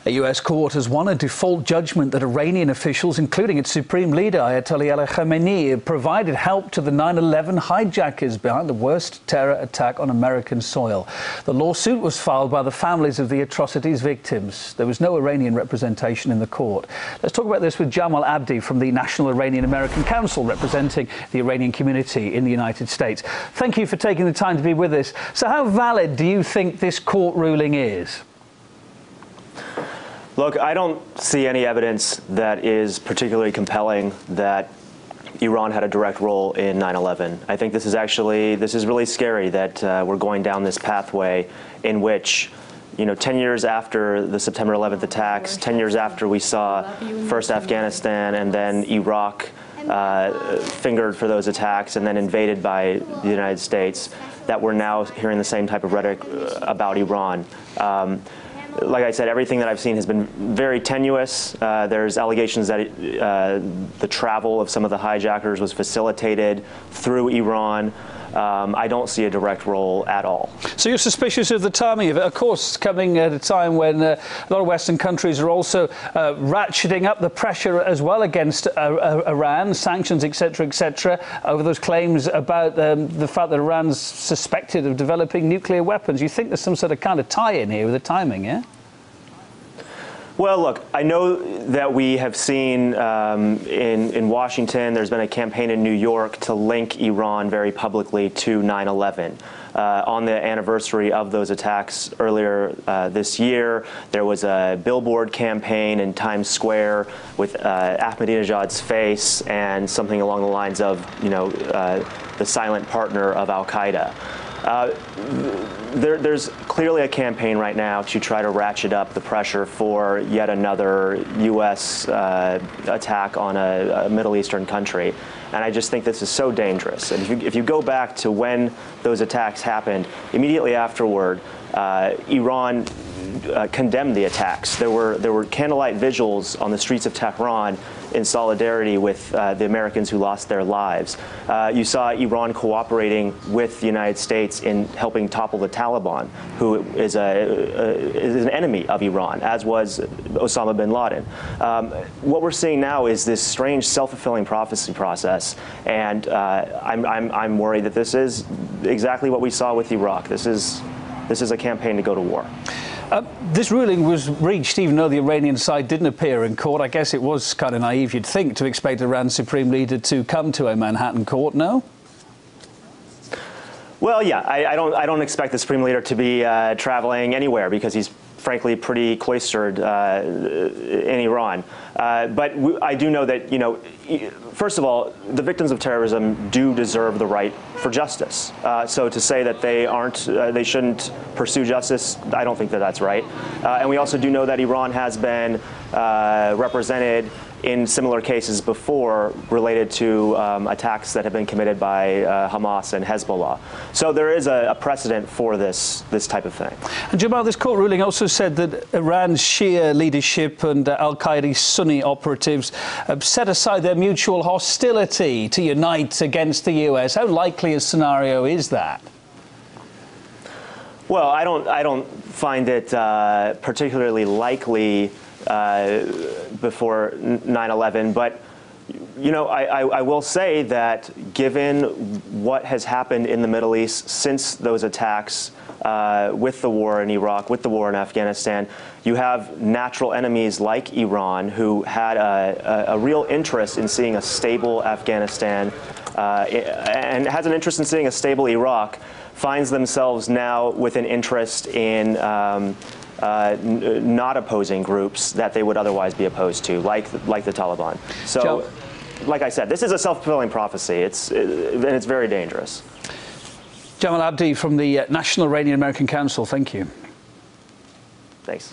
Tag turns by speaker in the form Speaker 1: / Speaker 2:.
Speaker 1: A US court has won a default judgment that Iranian officials, including its supreme leader Ayatollah Ali Khamenei, provided help to the 9/11 hijackers behind the worst terror attack on American soil. The lawsuit was filed by the families of the atrocity's victims. There was no Iranian representation in the court. Let's talk about this with Jamal Abdi from the National Iranian American Council, representing the Iranian community in the United States. Thank you for taking the time to be with us. So how valid do you think this court ruling is?
Speaker 2: Look, I don't see any evidence that is particularly compelling that Iran had a direct role in 9/11. I think this is really scary that we're going down this pathway in which, 10 years after the September 11th attacks, 10 years after we saw first Afghanistan and then Iraq fingered for those attacks and then invaded by the United States, that we're now hearing the same type of rhetoric about Iran. Like I said, everything that I've seen has been very tenuous. There's allegations that the travel of some of the hijackers was facilitated through Iran. I don't see a direct role at all. So
Speaker 1: you're suspicious of the timing of it, of course, coming at a time when a lot of Western countries are also ratcheting up the pressure as well against Iran, sanctions, etc., over those claims about the fact that Iran's suspected of developing nuclear weapons. You think there's some sort of kind of tie-in here with the timing, yeah?
Speaker 2: Well, look, I know that we have seen in Washington, there's been a campaign in New York to link Iran very publicly to 9/11. On the anniversary of those attacks earlier this year, there was a billboard campaign in Times Square with Ahmadinejad's face and something along the lines of, the silent partner of Al-Qaeda. There's clearly a campaign right now to try to ratchet up the pressure for yet another U.S. attack on a Middle Eastern country. And I just think this is so dangerous. And if you go back to when those attacks happened, immediately afterward, Iran condemned the attacks. There were candlelight vigils on the streets of Tehran in solidarity with the Americans who lost their lives. You saw Iran cooperating with the United States in helping topple the Taliban, who is an enemy of Iran, as was Osama bin Laden. What we're seeing now is this strange self-fulfilling prophecy process, and I'm worried that this is exactly what we saw with Iraq. This is a campaign to go to war.
Speaker 1: This ruling was reached even though the Iranian side didn't appear in court. I guess it was kind of naive, you'd think, to expect Iran's supreme leader to come to a Manhattan court, no?
Speaker 2: Well, yeah, I don't expect the supreme leader to be traveling anywhere because he's frankly pretty cloistered in Iran. But I do know that, first of all, the victims of terrorism do deserve the right for justice. So to say that they shouldn't pursue justice, I don't think that that's right. And we also do know that Iran has been represented in similar cases before related to attacks that have been committed by Hamas and Hezbollah. So there is a precedent for this type of thing.
Speaker 1: And Jamal, this court ruling also said that Iran's Shia leadership and Al-Qaeda's Sunni operatives set aside their mutual hostility to unite against the US. How likely a scenario is that?
Speaker 2: Well, I don't find it particularly likely before 9/11, but I will say that given what has happened in the Middle East since those attacks, with the war in Iraq, with the war in Afghanistan, you have natural enemies like Iran who had a real interest in seeing a stable Afghanistan and has an interest in seeing a stable Iraq, finds themselves now with an interest in not opposing groups that they would otherwise be opposed to, like the Taliban. So, like I said, this is a self-fulfilling prophecy. And it's very dangerous.
Speaker 1: Jamal Abdi from the National Iranian American Council, thank you.
Speaker 2: Thanks.